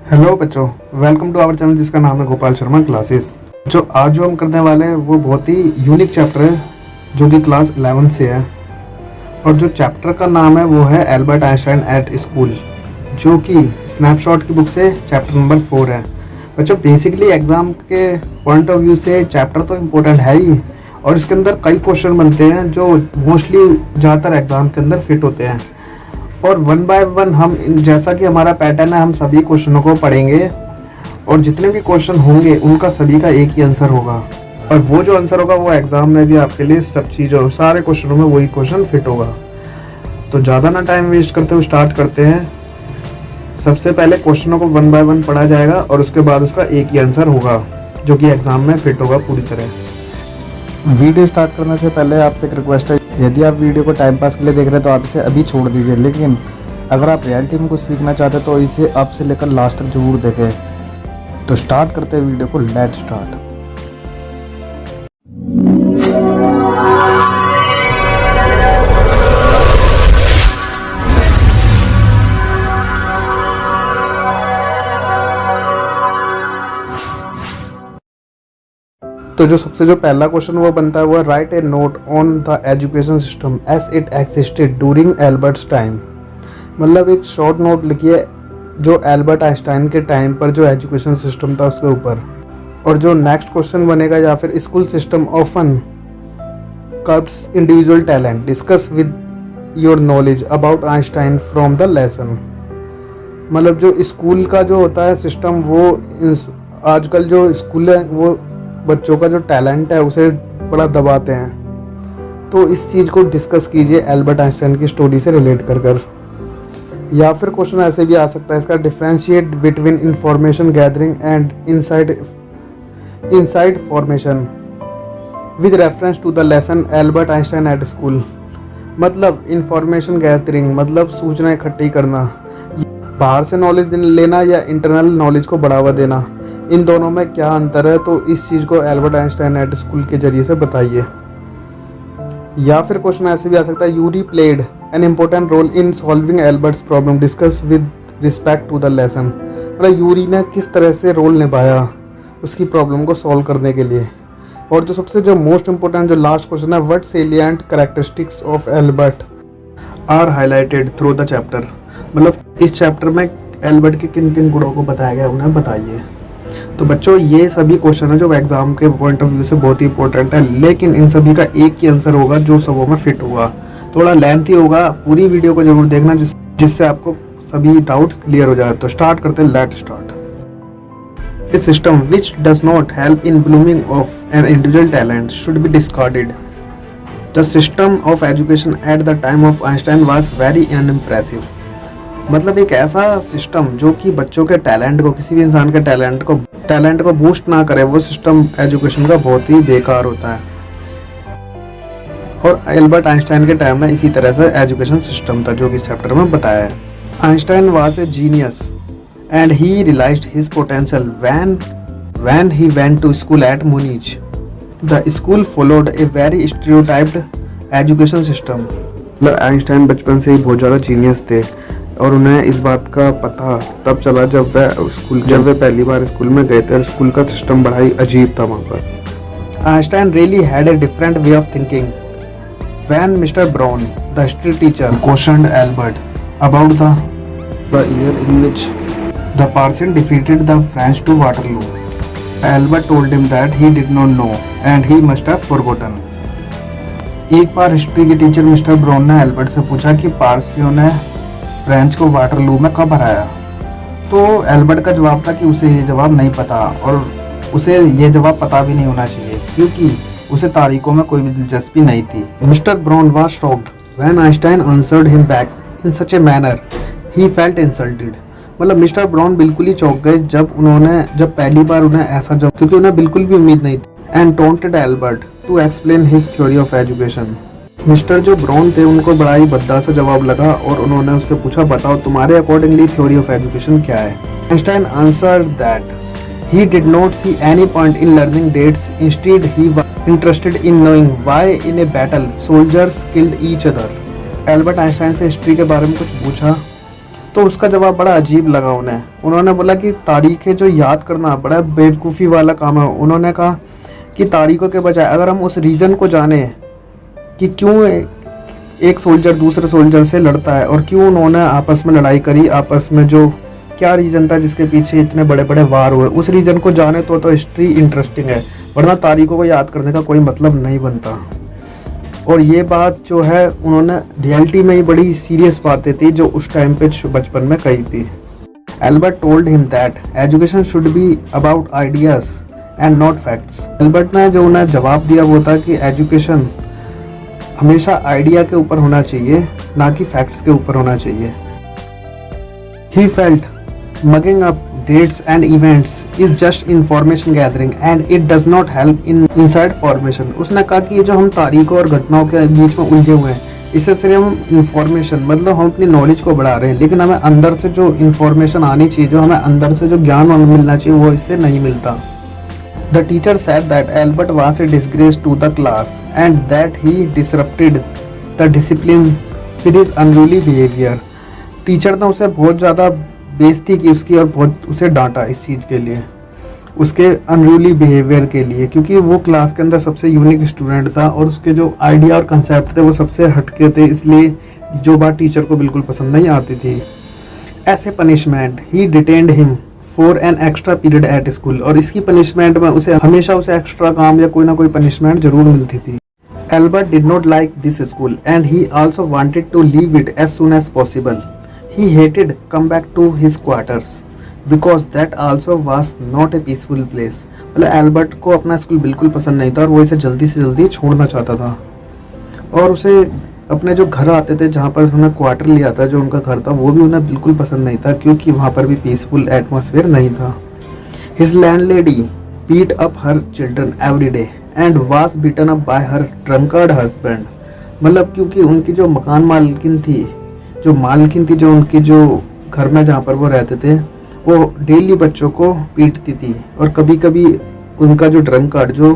Hello बच्चों, welcome to our channel जिसका नाम है गोपाल शर्मा क्लासेस। जो आज हम करने वाले हैं वो बहुत ही यूनिक चैप्टर है जो कि क्लास 11 से है। और जो चैप्टर का नाम है वो है एल्बर्ट आइंस्टाइन एट स्कूल, जो कि स्नैपशॉट की बुक से चैप्टर नंबर 4 है। बच्चों, बेसिकली एग्जाम के पॉइंट ऑफ व्यू से चैप्टर तो इम्पोर्टेंट है ही, और इसके अंदर कई क्वेश्चन बनते हैं जो मोस्टली ज़्यादातर एग्जाम के अंदर फिट होते हैं। और वन बाय वन हम जैसा कि हमारा पैटर्न है, हम सभी क्वेश्चनों को पढ़ेंगे और जितने भी क्वेश्चन होंगे उनका सभी का एक ही आंसर होगा। और वो जो आंसर होगा वो एग्जाम में भी आपके लिए सब चीज़ सारे क्वेश्चनों में वही क्वेश्चन फिट होगा। तो ज़्यादा ना टाइम वेस्ट करते हुए स्टार्ट करते हैं। सबसे पहले क्वेश्चनों को वन बाय वन पढ़ा जाएगा और उसके बाद उसका एक ही आंसर होगा जो कि एग्जाम में फिट होगा पूरी तरह। वीडियो स्टार्ट करने से पहले आपसे एक रिक्वेस्ट है, यदि आप वीडियो को टाइम पास के लिए देख रहे हैं तो आप इसे अभी छोड़ दीजिए, लेकिन अगर आप रियलिटी में कुछ सीखना चाहते हैं तो इसे अब से लेकर लास्ट तक जरूर देखें। तो स्टार्ट करते हैं वीडियो को, लेट्स स्टार्ट। तो जो सबसे जो पहला क्वेश्चन वो बनता है वो write a note on the education system as it existed during Albert's time. मतलब एक शॉर्ट नोट लिखिए जो एल्बर्ट आइंस्टाइन के टाइम पर जो एजुकेशन सिस्टम था उसके ऊपर। और जो नेक्स्ट क्वेश्चन बनेगा, या फिर school system often curbs individual talent, discuss with your knowledge about Einstein from the lesson. मतलब जो स्कूल का जो होता है सिस्टम, वो आजकल जो स्कूल है वो बच्चों का जो टैलेंट है उसे बड़ा दबाते हैं। तो इस चीज़ को डिस्कस कीजिए एल्बर्ट आइंस्टाइन की स्टोरी से रिलेट कर। या फिर क्वेश्चन ऐसे भी आ सकता है इसका, differentiate between information gathering and inside formation with reference to the lesson Albert Einstein at school. मतलब इंफॉर्मेशन गैदरिंग मतलब सूचना इकट्ठी करना, बाहर से नॉलेज लेना या इंटरनल नॉलेज को बढ़ावा देना, इन दोनों में क्या अंतर है, तो इस चीज़ को एल्बर्ट आइंस्टाइन एट स्कूल के जरिए से बताइए। या फिर क्वेश्चन ऐसे भी आ सकता है, Yuri played an important role in solving Albert's problem, discuss with respect to the lesson. मतलब यूरी ने किस तरह से रोल निभाया उसकी प्रॉब्लम को सॉल्व करने के लिए। और जो सबसे जो मोस्ट इम्पोर्टेंट जो लास्ट क्वेश्चन है, what salient characteristics of Albert are highlighted through the chapter. मतलब इस चैप्टर में एल्बर्ट के किन किन गुणों को बताया गया उन्हें बताइए। तो बच्चों, ये सभी क्वेश्चन है जो एग्जाम के पॉइंट ऑफ व्यू से बहुत ही इंपॉर्टेंट है, लेकिन इन सभी का एक ही आंसर होगा जो सबों में फिट होगा। थोड़ा लेंथी होगा, पूरी वीडियो को जरूर देखना जिससे आपको सभी डाउट्स क्लियर हो जाए। तो स्टार्ट करते हैं, let start. A system which does not help in blooming of an individual talent should be discarded. The system of education at the time of Einstein was very unimpressive. मतलब एक ऐसा system जो कि बच्चों के talent को, किसी भी इंसान के टैलेंट को बूस्ट ना करे, वो सिस्टम एजुकेशन का बहुत ही बेकार होता है। और एल्बर्ट आइंस्टाइन के टाइम में इसी तरह से एजुकेशन सिस्टम था जो कि इस चैप्टर में बताया है। Einstein was a genius and he realised his potential when he went to school at Munich. The school followed a very stereotyped education system. मतलब आइंस्टाइन बचपन से ही बहुत ज़्यादा जीनियस थे और उन्हें इस बात का पता तब चला जब वे पहली बार स्कूल में गए थे। स्कूल का सिस्टम बड़ा ही अजीब था वहाँ पर। Einstein really had a different way of thinking when Mr Brown the history teacher questioned Albert about the year in which the person defeated the French to Waterloo. Albert told him that he did not know and he must have forgotten. एक बार history के teacher Mr Brown ने Albert से पूछा कि पारसियों ने French को Waterloo में कब हराया। तो एल्बर्ट का जवाब था कि उसे ये जवाब नहीं पता, और उसे ये जवाब पता भी नहीं होना चाहिए क्योंकि उसे तारीखों में कोई भी दिलचस्पी नहीं थी। Mr Brown was shocked when Einstein answered him back in such a manner he felt insulted. मतलब मिस्टर ब्राउन बिल्कुल ही चौंक गए जब पहली बार उन्हें ऐसा जवाब, क्योंकि उन्हें बिल्कुल भी उम्मीद नहीं थी। And taunted Albert to explain his theory of education. Mister जो ब्राउन थे उनको बड़ा ही भद्दा सा जवाब लगा और उन्होंने उससे पूछा, बताओ तुम्हारे अकॉर्डिंगली थ्योरी ऑफ एजुकेशन क्या है। Einstein answered that he did not see any point in learning dates, instead he was interested in knowing why in a battle soldiers killed each other. Albert Einstein से history के बारे में कुछ पूछा तो उसका जवाब बड़ा अजीब लगा उन्हें। उन्होंने बोला कि तारीखें जो याद करना बड़ा बेवकूफ़ी वाला काम है। उन्होंने कहा कि तारीखों के बजाय अगर हम उस रीज़न को जाने कि क्यों एक सोल्जर दूसरे सोल्जर से लड़ता है और क्यों उन्होंने आपस में लड़ाई करी, आपस में जो क्या रीज़न था जिसके पीछे इतने बड़े बड़े वार हुए, उस रीज़न को जाने तो हिस्ट्री इंटरेस्टिंग है, वरना तारीखों को याद करने का कोई मतलब नहीं बनता। और ये बात जो है उन्होंने रियलिटी में ही बड़ी सीरियस बातें थी जो उस टाइम पे बचपन में कही थी। Albert told him that education should be about ideas and not facts. Albert ने जो उन्हें जवाब दिया वो था कि एजुकेशन हमेशा आइडिया के ऊपर होना चाहिए, ना कि फैक्ट्स के ऊपर होना चाहिए। He felt mugging up dates and events is just information gathering and it does not help in inside formation। उसने कहा कि ये जो हम तारीखों और घटनाओं के बीच में उलझे हुए हैं, इससे सिर्फ हम इंफॉर्मेशन मतलब हम अपनी नॉलेज को बढ़ा रहे हैं, लेकिन हमें अंदर से जो इंफॉर्मेशन आनी चाहिए, जो हमें अंदर से जो ज्ञान मिलना चाहिए, वो इससे नहीं मिलता। The teacher said that Albert was a disgrace to the class and that he disrupted the discipline with his unruly behavior। Teacher ने उसे बहुत ज़्यादा बेइज्जती की उसकी और बहुत उसे डांटा इस चीज़ के लिए, उसके अनरूली बिहेवियर के लिए, क्योंकि वो क्लास के अंदर सबसे यूनिक स्टूडेंट था और उसके जो आइडिया और कंसेप्ट थे वो सबसे हटके थे, इसलिए जो बात टीचर को बिल्कुल पसंद नहीं आती थी। ऐसे punishment he detained him for an extra period at school. और इसकी पनिशमेंट में उसे हमेशा उसे एक्स्ट्रा काम या कोई ना कोई पनिशमेंट जरूर मिलती थी। Albert did not like this school and he also wanted to leave it as soon as possible। He hated come back to his quarters because that also was not a peaceful place। मतलब Albert को अपना school बिल्कुल पसंद नहीं था और वो इसे जल्दी से जल्दी छोड़ना चाहता था, और उसे अपने जो घर आते थे जहाँ पर उन्हें क्वार्टर लिया था, जो उनका घर था, वो भी उन्हें बिल्कुल पसंद नहीं था क्योंकि वहाँ पर भी पीसफुल एटमॉस्फेयर नहीं था। His landlady beat up her children every day and was beaten up by her drunkard husband। मतलब क्योंकि उनकी जो मकान मालकिन थी, जो उनके जो घर में जहाँ पर वो रहते थे, वो डेली बच्चों को पीटती थी, और कभी कभी उनका जो ड्रंकार्ड जो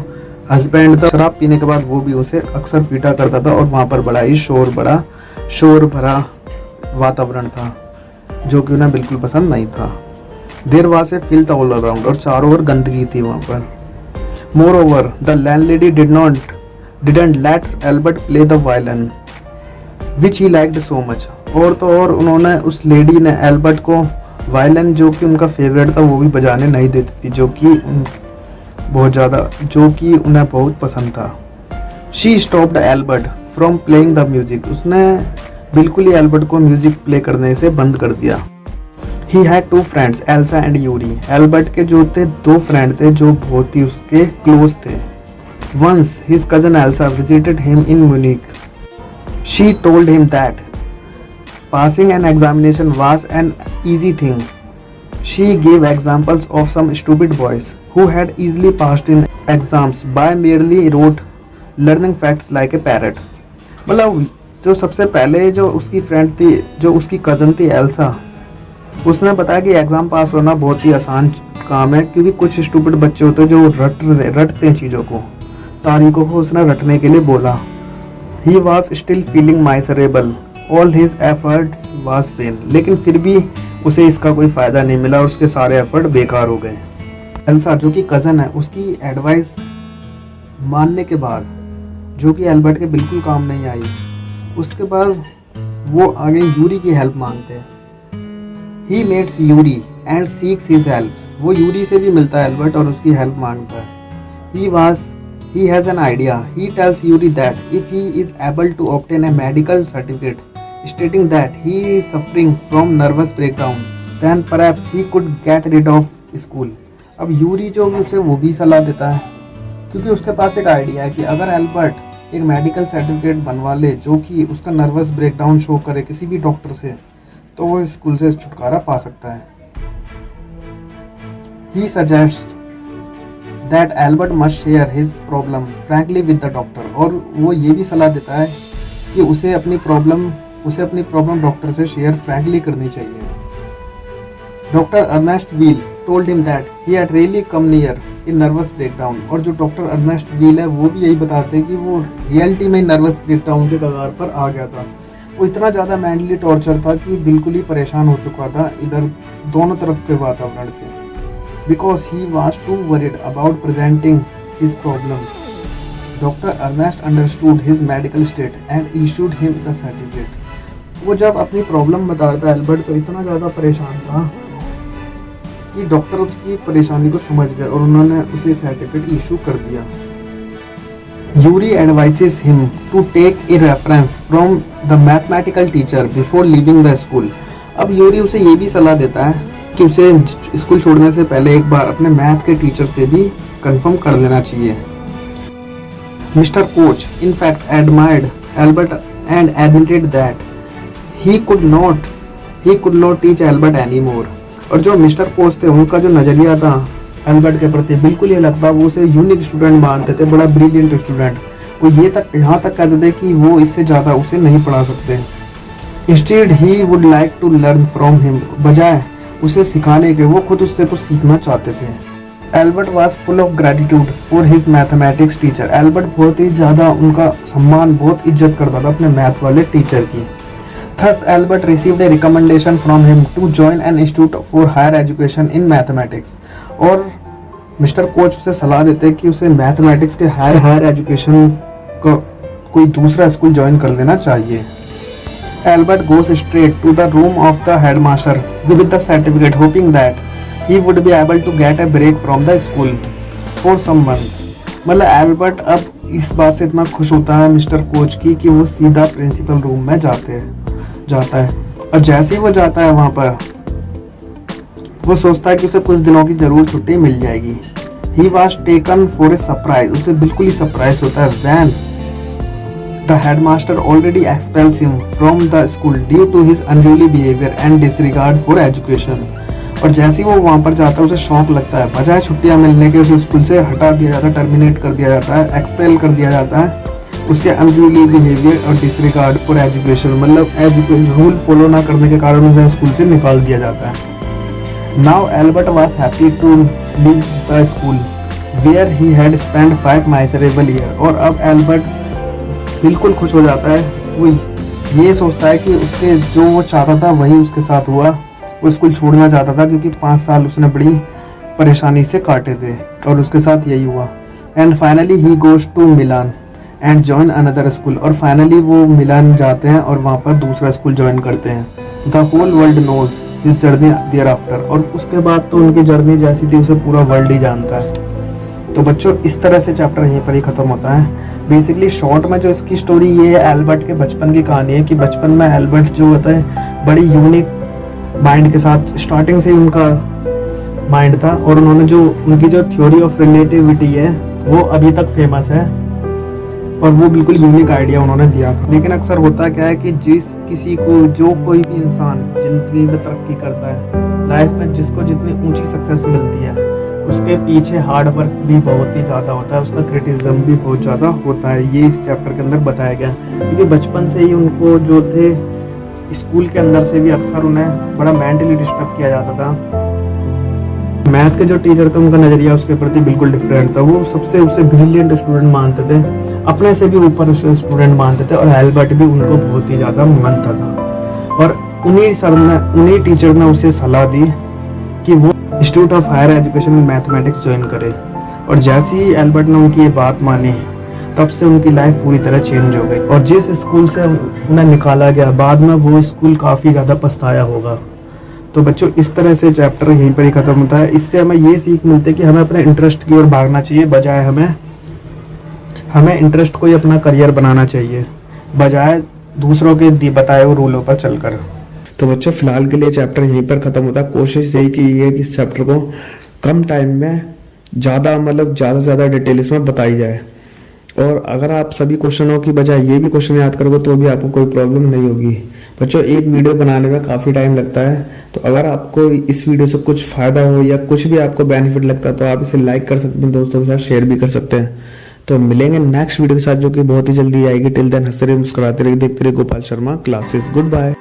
हस्बैंड था, शराब पीने के बाद वो भी उसे अक्सर पीटा करता था, और वहाँ पर बड़ा ही शोर भरा वातावरण था जो कि उन्हें बिल्कुल पसंद नहीं था। There was a filth all around, और चारों ओर गंदगी थी वहाँ पर। Moreover, the landlady didn't let Albert play the violin, which he liked so much। और तो और उन्होंने उस लेडी ने एल्बर्ट को वायलिन, जो कि उनका फेवरेट था, वो भी बजाने नहीं देती थी, जो कि उन्हें बहुत पसंद था। She stopped Albert from playing the music। उसने बिल्कुल ही एल्बर्ट को म्यूजिक प्ले करने से बंद कर दिया। He had two friends, Elsa and Yuri। Albert के जो थे दो फ्रेंड थे जो बहुत ही उसके क्लोज थे। Once his cousin Elsa visited him in Munich। She told him that passing an examination was an easy thing। She gave examples of some stupid boys who had easily passed in exams by merely rote learning facts like a parrot। मतलब जो सबसे पहले जो उसकी friend थी, जो उसकी cousin थी एल्सा, उसने बताया कि एग्ज़ाम पास होना बहुत ही आसान काम है, क्योंकि कुछ स्टूपिड बच्चे होते हैं जो रटते हैं चीज़ों को, तारीखों को उसने रटने के लिए बोला। He was still feeling miserable, all his efforts was fail. लेकिन फिर भी उसे इसका कोई फ़ायदा नहीं मिला और उसके सारे एफर्ट बेकार हो गए। एल्सा जो कि कज़न है, उसकी एडवाइस मानने के बाद, जो कि एल्बर्ट के बिल्कुल काम नहीं आई, उसके बाद वो आगे यूरी की हेल्प मांगते हैं। He meets Yuri and seeks his help। वो यूरी से भी मिलता है एल्बर्ट और उसकी हेल्प मांगता है। He has an idea। He tells Yuri that if he is able to obtain a medical certificate stating that he is suffering from nervous breakdown, then perhaps he could get rid of school। अब Yuri जो उसे वो भी सलाह देता है, क्योंकि उसके पास एक आइडिया है कि अगर एल्बर्ट एक मेडिकल सर्टिफिकेट बनवा ले जो कि उसका नर्वस ब्रेकडाउन शो करे किसी भी डॉक्टर से, तो वो स्कूल से छुटकारा पा सकता है। He suggests that Albert must share his problem frankly with the doctor। और वो ये भी सलाह देता है कि उसे अपनी प्रॉब्लम डॉक्टर से शेयर फ्रैंकली करनी चाहिए। Doctor Ernest Weil told him that he had really come near in nervous breakdown। और जो डॉक्टर अर्नेस्ट व्हील है वो भी यही बताते हैं कि वो रियलिटी में नर्वस ब्रेकडाउन के कगार पर आ गया था। वो इतना ज़्यादा मेंटली टॉर्चर था कि बिल्कुल ही परेशान हो चुका था इधर दोनों तरफ के वातावरण से, because he was too worried about presenting his problems. Doctor Ernest understood his medical state and issued him the certificate. वो जब अपनी प्रॉब्लम बता रहा था एल्बर्ट, तो इतना ज़्यादा परेशान था कि डॉक्टर उसकी परेशानी को समझ गए और उन्होंने उसे सर्टिफिकेट इशू कर दिया। Yuri advises him to take a reference from the mathematical teacher before leaving the school. अब यूरी उसे ये भी सलाह देता है कि उसे स्कूल छोड़ने से पहले एक बार अपने मैथ के टीचर से भी कंफर्म कर लेना चाहिए। Mister coach in fact admired Albert and admitted that he could not teach Albert anymore। और जो मिस्टर कोच थे उनका जो नज़रिया था एल्बर्ट के प्रति बिल्कुल ये लगता, वो उसे यूनिक स्टूडेंट मानते थे, बड़ा ब्रिलियंट स्टूडेंट। वो ये तक यहाँ तक कहते थे कि वो इससे ज़्यादा उसे नहीं पढ़ा सकते। Instead he would like to learn from him, बजाय उसे सिखाने के वो खुद उससे कुछ सीखना चाहते थे। Albert was full of gratitude for his mathematics teacher. Albert बहुत ही ज़्यादा उनका सम्मान, बहुत इज्जत करता था अपने मैथ वाले टीचर की। Thus Albert received a recommendation from him to join an institute for higher education in mathematics। और मिस्टर कोच उसे सलाह देते कि उसे मैथमेटिक्स के हायर एजुकेशन का कोई दूसरा स्कूल ज्वाइन कर लेना चाहिए। Albert goes straight to the room of the headmaster with the certificate, hoping that he would be able to get a break from the school for some months। मतलब Albert अब इस बात से इतना खुश होता है मिस्टर कोच की कि वो सीधा प्रिंसिपल रूम में जाता है। और जैसे ही वो जाता है वहाँ पर, वो सोचता है कि उसे कुछ दिनों की जरूर छुट्टी मिल जाएगी। He was taken for a surprise। उसे बिल्कुल ही सरप्राइज होता है when the headmaster already expels him from the school due to his unruly behavior and disregard for education। और जैसे ही वो वहाँ पर जाता है उसे शौक लगता है, बजाय छुट्टियाँ मिलने के उसे स्कूल से हटा दिया जाता है, टर्मिनेट कर दिया जाता है, एक्सपेल कर दिया जाता है उसके अनरूली बिहेवियर और डिसरिगार्ड फॉर एजुकेशन, मतलब रूल फॉलो ना करने के कारण उसे स्कूल से निकाल दिया जाता है। Now Albert was happy to leave the school where he had spend 5 miserable year. और अब एल्बर्ट बिल्कुल खुश हो जाता है। वो ये सोचता है कि उसके जो वो चाहता था वही उसके साथ हुआ। वो स्कूल छोड़ना चाहता था क्योंकि 5 साल उसने बड़ी परेशानी से काटे थे और उसके साथ यही हुआ। And finally he goes to Milan and join another school. और फाइनली वो मिलान जाते हैं और वहाँ पर दूसरा स्कूल ज्वाइन करते हैं। The whole world knows his journey thereafter. और उसके बाद तो उनकी जर्नी जैसी थी उसे पूरा वर्ल्ड ही जानता है। तो बच्चों इस तरह से चैप्टर यहीं पर ही खत्म होता है। बेसिकली शॉर्ट में जो इसकी स्टोरी ये है, एल्बर्ट के बचपन की कहानी है कि बचपन में एल्बर्ट जो होता है बड़ी यूनिक माइंड के साथ, स्टार्टिंग से ही उनका माइंड था और उन्होंने जो उनकी जो थ्योरी ऑफ रिलेटिविटी है वो अभी तक फेमस है और वो बिल्कुल यूनिक आइडिया उन्होंने दिया था। लेकिन अक्सर होता क्या है कि जिस किसी को जो कोई भी इंसान जिंदगी में तरक्की करता है, लाइफ में जिसको जितनी ऊंची सक्सेस मिलती है, उसके पीछे हार्ड वर्क भी बहुत ही ज़्यादा होता है, उसका क्रिटिसिज्म भी बहुत ज़्यादा होता है। ये इस चैप्टर के अंदर बताया गया क्योंकि बचपन से ही उनको जो थे स्कूल के अंदर से भी अक्सर उन्हें बड़ा मेंटली डिस्टर्ब किया जाता था। मैथ के जो टीचर थे उनका नज़रिया उसके प्रति बिल्कुल डिफरेंट था। वो सबसे उसे ब्रिलियंट स्टूडेंट मानते थे, अपने से भी ऊपर उसे स्टूडेंट मानते थे और एल्बर्ट भी उनको बहुत ही ज़्यादा मानता था। और उन्हीं टीचर ने उसे सलाह दी कि वो institute of higher education in mathematics join करे। और जैसे ही एल्बर्ट ने उनकी ये बात मानी तब से उनकी लाइफ पूरी तरह चेंज हो गई। और जिस स्कूल से उन्हें निकाला गया बाद में वो स्कूल काफ़ी ज़्यादा पछताया होगा। तो बच्चों इस तरह से चैप्टर यहीं पर ही ख़त्म होता है। इससे हमें ये सीख मिलती है कि हमें अपने इंटरेस्ट की ओर भागना चाहिए, बजाय हमें इंटरेस्ट को ही अपना करियर बनाना चाहिए, बजाय दूसरों के बताए हुए रूलों पर चलकर। तो बच्चों फिलहाल के लिए चैप्टर यहीं पर ख़त्म होता है। कोशिश यही की है कि इस चैप्टर को कम टाइम में ज़्यादा से ज़्यादा डिटेल्स में बताई जाए। और अगर आप सभी क्वेश्चनों की बजाय ये भी क्वेश्चन याद करोगे तो भी आपको कोई प्रॉब्लम नहीं होगी। बच्चों एक वीडियो बनाने में काफ़ी टाइम लगता है, तो अगर आपको इस वीडियो से कुछ फ़ायदा हो या कुछ भी आपको बेनिफिट लगता है तो आप इसे लाइक कर सकते हैं, दोस्तों के साथ शेयर भी कर सकते हैं। तो मिलेंगे नेक्स्ट वीडियो के साथ जो कि बहुत ही जल्दी आएगी। टिल देन हंसते रहिए, मुस्कुराते रहिए, देखते रहिए Gopal Sharma classes. Good bye.